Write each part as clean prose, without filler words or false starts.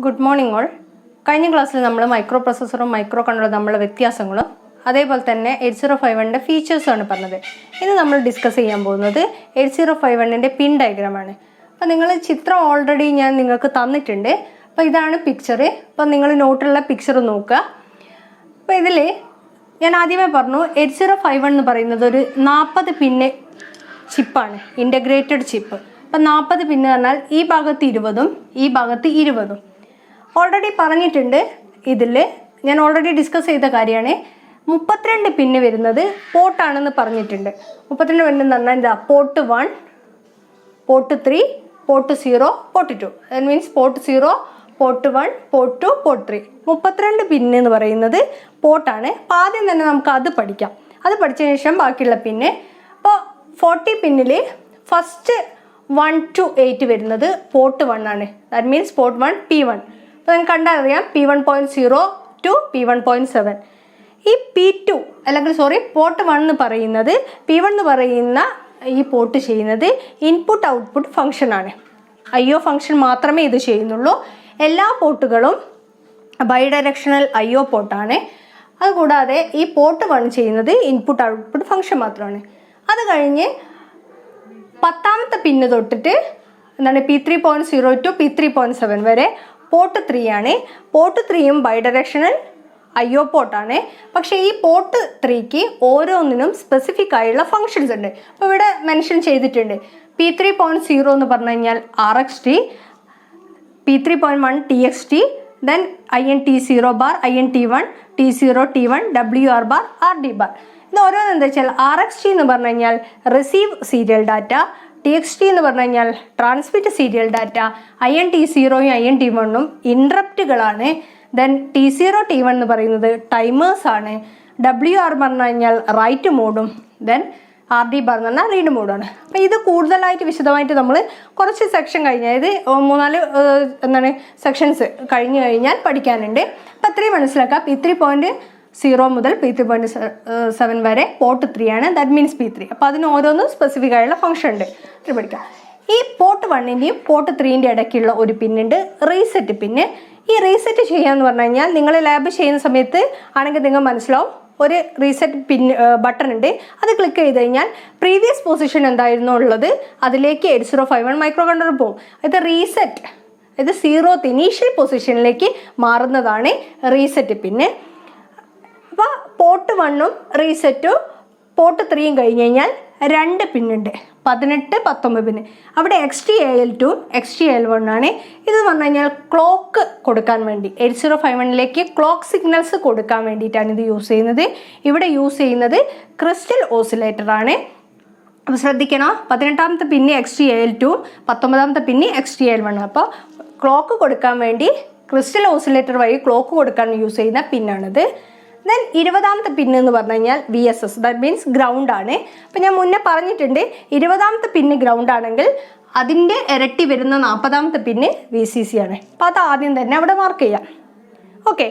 Good morning all. കഴിഞ്ഞ ക്ലാസ്സിൽ നമ്മൾ മൈക്രോ പ്രൊസസ്സറും മൈക്രോ കൺട്രോളറും തമ്മിലുള്ള വ്യത്യാസങ്ങളും അതേപോലെ തന്നെ 8051ൻ്റെ ഫീച്ചേഴ്സുമാണ് പറഞ്ഞത്. ഇന്ന് നമ്മൾ ഡിസ്കസ് ചെയ്യാൻ പോകുന്നത് 8051ൻ്റെ പിൻ ഡയഗ്രാമാണ്. അപ്പോൾ നിങ്ങൾ ചിത്രം ഓൾറെഡി ഞാൻ നിങ്ങൾക്ക് തന്നിട്ടുണ്ട്. അപ്പോൾ ഇതാണ് പിക്ചർ. അപ്പോൾ നിങ്ങൾ നോട്ടിലുള്ള പിക്ചർ നോക്കുക. അപ്പോൾ ഇതിൽ ഞാൻ ആദ്യമേ പറഞ്ഞു 8051 എന്ന് പറയുന്നത് ഒരു 40 പിന്ന് ചിപ്പാണ്, ഇൻ്റഗ്രേറ്റഡ് ചിപ്പ്. അപ്പം 40 പിന്ന് പറഞ്ഞാൽ ഈ ഭാഗത്ത് 20ഉം ഈ ഭാഗത്ത് 20ഉം. ഓൾറെഡി പറഞ്ഞിട്ടുണ്ട്, ഇതിൽ ഞാൻ ഓൾറെഡി ഡിസ്കസ് ചെയ്ത കാര്യമാണ്. 32 പിന്ന് വരുന്നത് പോർട്ടാണെന്ന് പറഞ്ഞിട്ടുണ്ട്. 32 പിന്ന് എന്ന് പറഞ്ഞാൽ എന്താ, port 1, port 3, port 0, port 2. That means port 0, port 1, port 2, port 3. 32 പിന്ന് എന്ന് പറയുന്നത് പോർട്ടാണ്. അപ്പോൾ ആദ്യം തന്നെ നമുക്ക് അത് പഠിക്കാം. അത് പഠിച്ചതിന് ശേഷം ബാക്കിയുള്ള പിന്ന്. അപ്പോൾ 40 പിന്നിൽ ഫസ്റ്റ് 1 to 8 വരുന്നത് പോർട്ട് 1 ആണ്. That means port 1 P1. അപ്പോൾ നിങ്ങൾക്ക് കണ്ടറിയാം P1.0 to P1.7. ഈ P2 അല്ലെങ്കിൽ പോർട്ട് 1 എന്ന് പറയുന്നത് P1 എന്ന് പറയുന്ന ഈ പോർട്ട് ചെയ്യുന്നത് ഇൻപുട്ട് ഔട്ട്പുട്ട് ഫംഗ്ഷനാണ്. IO ഫംഗ്ഷൻ മാത്രമേ ഇത് ചെയ്യുന്നുള്ളൂ. എല്ലാ പോർട്ടുകളും ബൈഡയറക്ഷണൽ IO പോർട്ടാണ്. അതുകൂടാതെ ഈ പോർട്ട് 1 ചെയ്യുന്നത് ഇൻപുട്ട് ഔട്ട്പുട്ട് ഫംഗ്ഷൻ മാത്രമാണ്. അത് കഴിഞ്ഞ് 10ാമത്തെ പിന്ന് തൊട്ടിട്ട് എന്താണ് P3.0 to P3.7 വരെ പോർട്ട് 3 ആണ്. പോർട്ട് 3യും ബൈഡയറക്ഷണൽ IO പോർട്ടാണ്. പക്ഷേ ഈ പോർട്ട് 3ക്ക് ഓരോന്നിനും സ്പെസിഫിക് ആയുള്ള ഫങ്ഷൻസ് ഉണ്ട്. അപ്പോൾ ഇവിടെ മെൻഷൻ ചെയ്തിട്ടുണ്ട്. P3.0 എന്ന് പറഞ്ഞു കഴിഞ്ഞാൽ RxT, P3.1 TXT, then INT0 bar, INT1, T0, T1, WR bar, RD bar. ഇത് ഓരോന്ന് എന്താ വെച്ചാൽ RxT എന്ന് പറഞ്ഞു കഴിഞ്ഞാൽ റിസീവ് സീരിയൽ ഡാറ്റ, TXT എന്ന് പറഞ്ഞു കഴിഞ്ഞാൽ ട്രാൻസ്മിറ്റ് സീരിയൽ ഡാറ്റ, INT0യും INT1ഉം ഇൻട്രപ്റ്റുകളാണ്. ദെൻ T0, T1 എന്ന് പറയുന്നത് ടൈമേഴ്സ് ആണ്. WR പറഞ്ഞു കഴിഞ്ഞാൽ റൈറ്റ് മോഡും, ദെൻ RD ബാർ എന്ന് പറഞ്ഞാൽ റീഡ് മോഡാണ്. അപ്പോൾ ഇത് കൂടുതലായിട്ട് വിശദമായിട്ട് നമ്മൾ കുറച്ച് സെക്ഷൻ കഴിഞ്ഞാൽ, ഇത് 3-4 സെക്ഷൻസ് കഴിഞ്ഞ് കഴിഞ്ഞാൽ പഠിക്കാനുണ്ട്. അപ്പോൾ അത്രയും മനസ്സിലാക്കാം. P3.0 മുതൽ P3.7 വരെ പോർട്ട് 3 ആണ്. That means P3. അപ്പോൾ അതിന് ഓരോന്നും സ്പെസിഫിക് ആയുള്ള ഫംഗ്ഷൻ ഉണ്ട്. ഇത് പഠിക്കാം. ഈ പോർട്ട് 1ൻ്റെയും പോർട്ട് 3ൻ്റെ ഇടയ്ക്കുള്ള ഒരു പിന്നുണ്ട്, റീസെറ്റ് പിന്ന്. ഈ റീസെറ്റ് ചെയ്യാന്ന് പറഞ്ഞു കഴിഞ്ഞാൽ നിങ്ങൾ ലാബ് ചെയ്യുന്ന സമയത്ത് ആണെങ്കിൽ നിങ്ങൾ മനസ്സിലാവും, ഒരു റീസെറ്റ് പിൻ ബട്ടൺ ഉണ്ട്. അത് ക്ലിക്ക് ചെയ്ത് കഴിഞ്ഞാൽ പ്രീവിയസ് പൊസിഷൻ എന്തായിരുന്നു ഉള്ളത് അതിലേക്ക് 8051 മൈക്രോ കൺട്രോളർ പോകും. ഇത് റീസെറ്റ്, ഇത് 0th ഇനീഷ്യൽ പൊസിഷനിലേക്ക് മാറുന്നതാണ് റീസെറ്റ് പിന്ന്. അപ്പോൾ പോർട്ട് 1ഉം റീസെറ്റും പോർട്ട് 3യും കഴിഞ്ഞ് കഴിഞ്ഞാൽ 2 പിന്നുണ്ട്, 18, 19 പിന്ന്. അവിടെ XTAL2, XTAL1 ആണ്. ഇത് പറഞ്ഞു കഴിഞ്ഞാൽ ക്ലോക്ക് കൊടുക്കാൻ വേണ്ടി 8051ലേക്ക് ക്ലോക്ക് സിഗ്നൽസ് കൊടുക്കാൻ വേണ്ടിയിട്ടാണ് ഇത് യൂസ് ചെയ്യുന്നത്. ഇവിടെ യൂസ് ചെയ്യുന്നത് ക്രിസ്റ്റൽ ഓസിലേറ്റർ ആണ്. അപ്പോൾ ശ്രദ്ധിക്കണം, 18ാമത്തെ പിന്ന് XTAL2, 19ാമത്തെ പിന്ന് XTAL1. അപ്പോൾ ക്ലോക്ക് കൊടുക്കാൻ വേണ്ടി ക്രിസ്റ്റൽ ഓസിലേറ്റർ വഴി ക്ലോക്ക് കൊടുക്കാൻ യൂസ് ചെയ്യുന്ന പിന്നാണിത്. ദെൻ 20ാമത്തെ പിന്ന് എന്ന് പറഞ്ഞു കഴിഞ്ഞാൽ VSS, ദാറ്റ് മീൻസ് ഗ്രൗണ്ട് ആണ്. അപ്പം ഞാൻ മുന്നേ പറഞ്ഞിട്ടുണ്ട്, 20ാമത്തെ പിന്ന് ഗ്രൗണ്ട് ആണെങ്കിൽ അതിൻ്റെ ഇരട്ടി വരുന്ന 40ാമത്തെ പിന്ന് VCC ആണ്. അപ്പോൾ അത് ആദ്യം തന്നെ അവിടെ മാർക്ക് ചെയ്യാം. ഓക്കെ,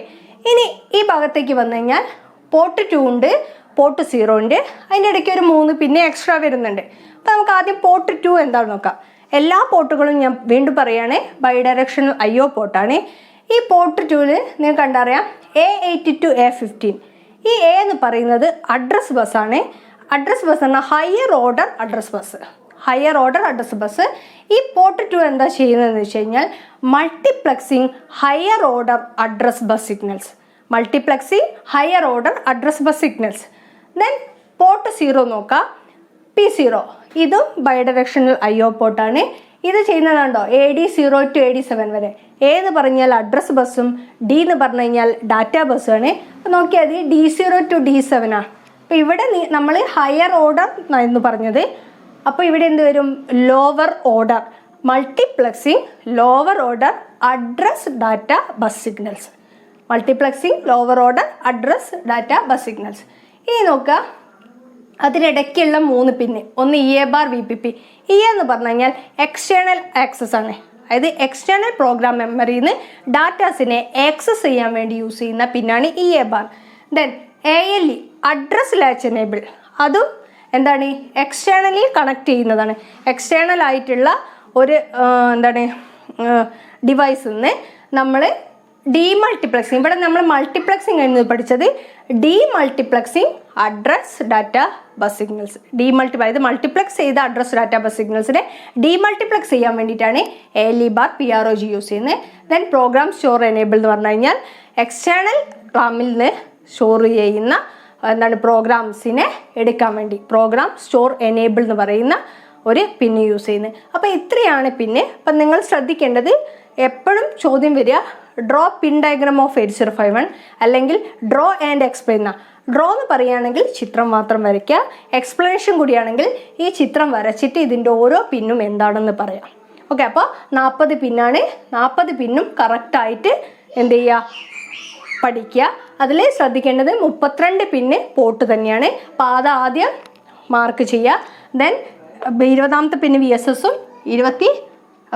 ഇനി ഈ ഭാഗത്തേക്ക് വന്നു കഴിഞ്ഞാൽ പോർട്ട് 2 ഉണ്ട്, പോർട്ട് 0 ഉണ്ട്. അതിൻ്റെ ഇടയ്ക്ക് ഒരു 3 പിന്ന് എക്സ്ട്രാ വരുന്നുണ്ട്. അപ്പോൾ നമുക്ക് ആദ്യം പോർട്ട് 2 എന്താണെന്ന് നോക്കാം. എല്ലാ പോർട്ടുകളും ഞാൻ വീണ്ടും പറയുകയാണ്, ബൈഡയറക്ഷണൽ IO പോർട്ടാണ്. ഈ പോർട്ട് 2ൽ നിങ്ങൾക്ക് കണ്ടറിയാം A8 to A15. ഈ A എന്ന് പറയുന്നത് അഡ്രസ് ബസ്സാണ്. അഡ്രസ് ബസ് എന്നാൽ higher order address bus, higher order address bus. ഈ പോർട്ട് 2 എന്താ ചെയ്യുന്നതെന്ന് വെച്ച് കഴിഞ്ഞാൽ multiplexing higher order address bus signals, multiplexing higher order address bus signals. Then port 0 നോക്കാം, P0. ഇതും ബൈഡയറക്ഷണൽ IO പോർട്ടാണ്. ഇത് ചെയ്യുന്നതുണ്ടോ AD0 to AD7 വരെ. A എന്ന് പറഞ്ഞാൽ അഡ്രസ് ബസ്സും D എന്ന് പറഞ്ഞു കഴിഞ്ഞാൽ ഡാറ്റ ബസ്സുമാണ്. അപ്പോൾ നോക്കിയാൽ D0 to D7 ആണ്. അപ്പോൾ ഇവിടെ നമ്മൾ ഹയർ ഓർഡർ എന്ന് പറഞ്ഞത്. അപ്പോൾ ഇവിടെ എന്ത് വരും, lower order multiplexing lower order address data bus signals, multiplexing lower order address data bus signals. ഇനി നോക്കുക, അതിനിടയ്ക്കുള്ള 3 പിന്ന്, ഒന്ന് EA ബാർ VPP. EA എന്ന് പറഞ്ഞു കഴിഞ്ഞാൽ എക്സ്റ്റേണൽ ആക്സസ് ആണ്. അതായത് എക്സ്റ്റേണൽ പ്രോഗ്രാം മെമ്മറിയിൽ നിന്ന് ഡാറ്റാസിനെ ആക്സസ് ചെയ്യാൻ വേണ്ടി യൂസ് ചെയ്യുന്ന പിന്നാണ് EA bar. Then ALE address latch enable, അതും എന്താണ് എക്സ്റ്റേണലി കണക്ട് ചെയ്യുന്നതാണ്. എക്സ്റ്റേണൽ ആയിട്ടുള്ള ഒരു എന്താണ് ഡിവൈസിൽ നിന്ന് നമ്മൾ ഡീമൾട്ടിപ്ലക്സിങ്, ഇവിടെ നമ്മൾ മൾട്ടിപ്ലക്സിങ് എന്ന് പഠിച്ചത് ഡീമൾട്ടിപ്ലക്സിങ് അഡ്രസ് ഡാറ്റ ബസ് സിഗ്നൽസ്. അതായത് മൾട്ടിപ്ലക്സ് ചെയ്ത അഡ്രസ് ഡാറ്റ ബസ് സിഗ്നൽസിനെ ഡീമൾട്ടിപ്ലക്സ് ചെയ്യാൻ വേണ്ടിയിട്ടാണ് ALE ബാർ PROG യൂസ് ചെയ്യുന്നത്. ദെൻ പ്രോഗ്രാം സ്റ്റോർ എനേബിൾ എന്ന് പറഞ്ഞു കഴിഞ്ഞാൽ എക്സ്റ്റേണൽ റാമിൽ നിന്ന് സ്റ്റോർ ചെയ്യുന്ന പ്രോഗ്രാംസിനെ എടുക്കാൻ വേണ്ടി പ്രോഗ്രാം സ്റ്റോർ എനേബിൾ എന്ന് പറയുന്ന ഒരു പിന്ന് യൂസ് ചെയ്യുന്നത്. അപ്പോൾ ഇത്രയാണ് പിന്ന്. അപ്പം നിങ്ങൾ ശ്രദ്ധിക്കേണ്ടത്, എപ്പോഴും ചോദ്യം വരിക ഡ്രോ പിൻ ഡയഗ്രാം ഓഫ് 8051 അല്ലെങ്കിൽ ഡ്രോ ആൻഡ് എക്സ്പ്ലെയിൻ. ഡ്രോ എന്ന് പറയുകയാണെങ്കിൽ ചിത്രം മാത്രം വരയ്ക്കുക, എക്സ്പ്ലനേഷൻ കൂടിയാണെങ്കിൽ ഈ ചിത്രം വരച്ചിട്ട് ഇതിൻ്റെ ഓരോ പിന്നും എന്താണെന്ന് പറയാം. ഓക്കെ, അപ്പോൾ 40 പിന്നാണ്. 40 പിന്നും കറക്റ്റായിട്ട് എന്ത് ചെയ്യുക, പഠിക്കുക. അതിൽ ശ്രദ്ധിക്കേണ്ടത് 32 പിന്ന് പോർട്ട് തന്നെയാണ്. അപ്പോൾ അത് ആദ്യം മാർക്ക് ചെയ്യുക. ദെൻ 20ാമത്തെ പിന്ന് VSS-ഉം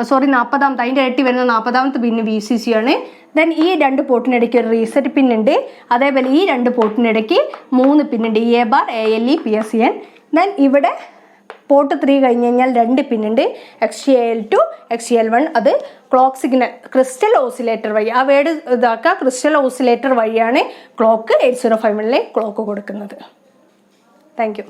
40ാമത്തെ അതിൻ്റെ ഇരട്ടി വരുന്ന 40ാമത്തെ പിന്ന് VCC ആണ്. ദെൻ ഈ 2 പോർട്ടിനിടയ്ക്ക് ഒരു റീസെറ്റ് പിന്നുണ്ട്. അതേപോലെ ഈ 2 പോർട്ടിനിടയ്ക്ക് 3 പിന്നുണ്ട്, EA bar ALE PSEN. Then ഇവിടെ പോർട്ട് 3 കഴിഞ്ഞ് കഴിഞ്ഞാൽ 2 പിന്നുണ്ട്, XTAL2 XTAL1. അത് ക്ലോക്ക് സിഗ്നൽ ക്രിസ്റ്റൽ ഓസിലേറ്റർ വഴി, ആ വേർഡ് ഇതാക്കുക, ക്രിസ്റ്റൽ ഓസിലേറ്റർ വഴിയാണ് ക്ലോക്ക് 8051 ക്ലോക്ക് കൊടുക്കുന്നത്. Thank you.